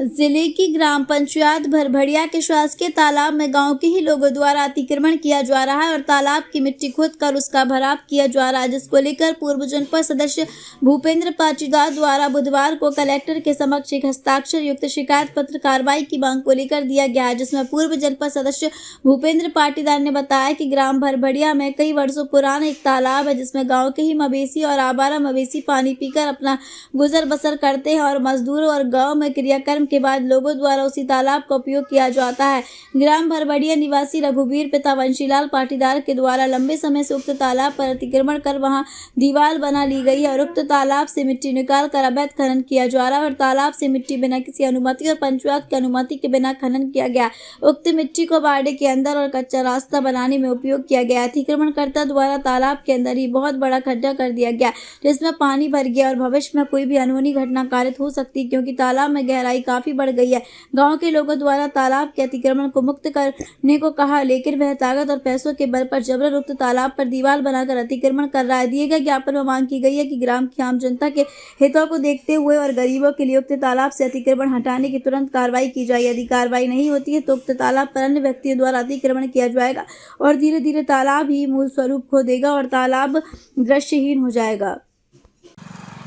जिले की ग्राम पंचायत भरभड़िया के शासकीय तालाब में गांव के ही लोगों द्वारा अतिक्रमण किया जा रहा है और तालाब की मिट्टी खोद कर उसका भराव किया जा रहा है, जिसको लेकर पूर्व जनपद सदस्य भूपेंद्र पाटीदार द्वारा बुधवार को कलेक्टर के समक्ष एक हस्ताक्षर युक्त शिकायत पत्र कार्रवाई की मांग को लेकर दिया गया है, जिसमें पूर्व जनपद सदस्य भूपेंद्र पाटीदार ने बताया कि ग्राम भरभड़िया में कई वर्षों पुराना एक तालाब है, जिसमें गाँव के ही मवेशी और आवारा मवेशी पानी पीकर अपना गुजर बसर करते हैं और मजदूरों और गाँव में क्रियाक्रम के बाद लोगों द्वारा उसी तालाब का उपयोग किया जाता है। ग्राम भरभड़िया निवासी रघुवीर पिता वंशीलाल पाटीदार के द्वारा लंबे समय से उक्त तालाब पर अतिक्रमण कर वहां दीवार बना ली गई है और उक्त तालाब से मिट्टी निकाल कर अवैध खनन किया जा रहा है और तालाब से मिट्टी बिना किसी अनुमति और पंचायत की अनुमति के बिना खनन किया गया। उक्त मिट्टी को बाड़े के अंदर और कच्चा रास्ता बनाने में उपयोग किया गया। अतिक्रमणकर्ता द्वारा तालाब के अंदर ही बहुत बड़ा खड्डा कर दिया गया, जिसमें पानी भर गया और भविष्य में कोई भी अनहोनी घटना कारित हो सकती है, क्योंकि तालाब में गहराई काफी बढ़ गई है। गांव के लोगों द्वारा तालाब के अतिक्रमण को मुक्त करने को कहा, लेकिन वह ताकत और पैसों के बल पर जबरन उक्त तालाब पर दीवार बनाकर अतिक्रमण कर रहा है। दिए गए ज्ञापन में मांग की गई है कि ग्राम की आम जनता के हितों को देखते हुए और गरीबों के लिए उक्त तालाब से अतिक्रमण हटाने की तुरंत कार्रवाई की जाए। यदि कार्रवाई नहीं होती है तो उक्त तालाब पर अन्य व्यक्तियों द्वारा अतिक्रमण किया जाएगा और धीरे धीरे तालाब ही मूल स्वरूप खो देगा और तालाब दृश्यहीन हो जाएगा।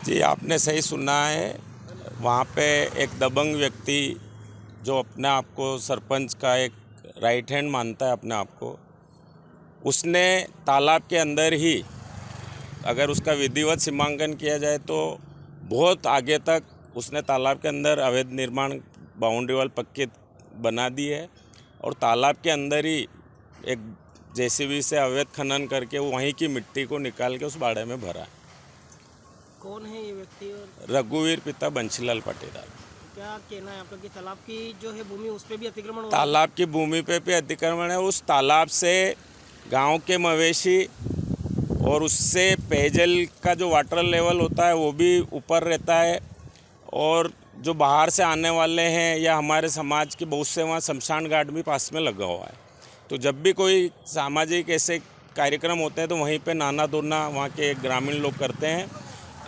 जी, आपने सही सुना है। वहाँ पे एक दबंग व्यक्ति जो अपने आप को सरपंच का एक राइट हैंड मानता है अपने आप को, उसने तालाब के अंदर ही अगर उसका विधिवत सीमांकन किया जाए तो बहुत आगे तक उसने तालाब के अंदर अवैध निर्माण बाउंड्री वाल पक्के बना दी है और तालाब के अंदर ही एक जेसीबी से अवैध खनन करके वहीं की मिट्टी को निकाल के उस बाड़े में भरा। कौन है ये व्यक्ति? और रघुवीर पिता बंशीलाल पाटीदार। क्या कहना है आपका कि तालाब की जो है भूमि उस पर भी अतिक्रमण? तालाब की भूमि पे भी अतिक्रमण है। उस तालाब से गांव के मवेशी और उससे पेयजल का जो वाटर लेवल होता है वो भी ऊपर रहता है और जो बाहर से आने वाले हैं या हमारे समाज के बहुत से वहाँ शमशान घाट भी पास में लगा हुआ है। तो जब भी कोई सामाजिक ऐसे कार्यक्रम होते हैं तो वहीं पे नाना धोना वहाँ के ग्रामीण लोग करते हैं।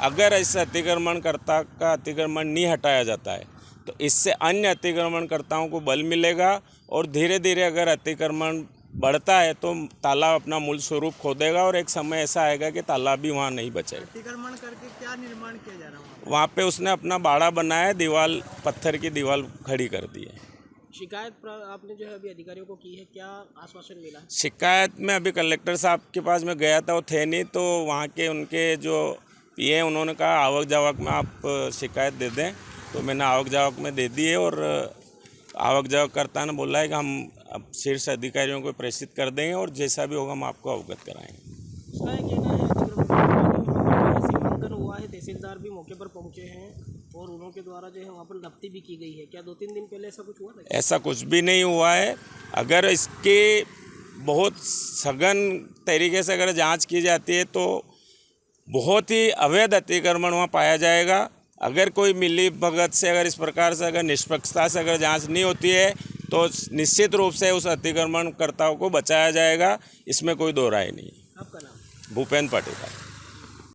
अगर ऐसे अतिक्रमणकर्ता का अतिक्रमण नहीं हटाया जाता है तो इससे अन्य अतिक्रमणकर्ताओं को बल मिलेगा और धीरे धीरे अगर अतिक्रमण बढ़ता है तो तालाब अपना मूल स्वरूप खो देगा और एक समय ऐसा आएगा कि तालाब भी वहाँ नहीं बचेगा। अतिक्रमण करके क्या निर्माण किया जा रहा है? वहाँ पे उसने अपना बाड़ा बनाया, दीवार पत्थर की दीवार खड़ी कर दी है। शिकायत आपने जो है अभी अधिकारियों को की है, क्या आश्वासन मिला? शिकायत में अभी कलेक्टर साहब के पास में गया था, वो थे नहीं, तो वहाँ के उनके जो पीए उन्होंने कहा आवक जावक में आप शिकायत दे दें, तो मैंने आवक जावक में दे दी है और आवक जावक करता ने बोला है कि हम अब शीर्ष अधिकारियों को प्रेषित कर देंगे और जैसा भी होगा हम आपको अवगत कराएंगे। उसका कहना है सीमांकन हुआ है, तहसीलदार भी मौके पर पहुंचे हैं और उन्होंने द्वारा जो है वहाँ पर जब्ती भी की गई है। क्या 2-3 दिन पहले ऐसा कुछ हुआ था? ऐसा कुछ भी नहीं हुआ है। अगर इसकी बहुत सघन तरीके से अगर जाँच की जाती है तो बहुत ही अवैध अतिक्रमण वहाँ पाया जाएगा। अगर कोई मिली भगत से अगर इस प्रकार से अगर निष्पक्षता से अगर जांच नहीं होती है तो निश्चित रूप से उस अतिक्रमणकर्ताओं को बचाया जाएगा, इसमें कोई दो राय नहीं। आपका नाम? भूपेंद्र पाटीदार।